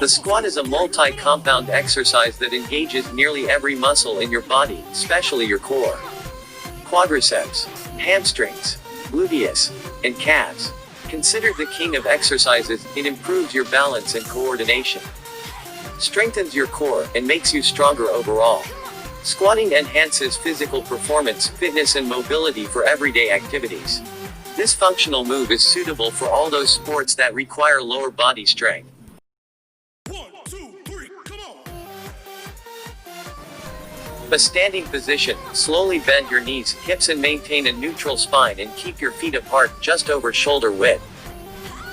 The squat is a multi-compound exercise that engages nearly every muscle in your body, especially your core. Quadriceps, hamstrings, gluteus, and calves. Considered the king of exercises, it improves your balance and coordination, strengthens your core, and makes you stronger overall. Squatting enhances physical performance, fitness, and mobility for everyday activities. This functional move is suitable for all those sports that require lower body strength. 1, 2, 3, come on! A standing position. Slowly bend your knees, hips, and maintain a neutral spine, and keep your feet apart, just over shoulder width.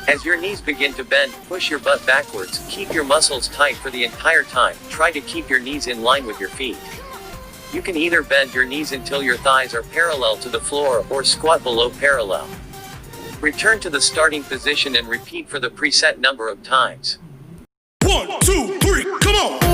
As your knees begin to bend, push your butt backwards. Keep your muscles tight for the entire time. Try to keep your knees in line with your feet. You can either bend your knees until your thighs are parallel to the floor, or squat below parallel. Return to the starting position and repeat for the preset number of times. 1, 2, 3, come on!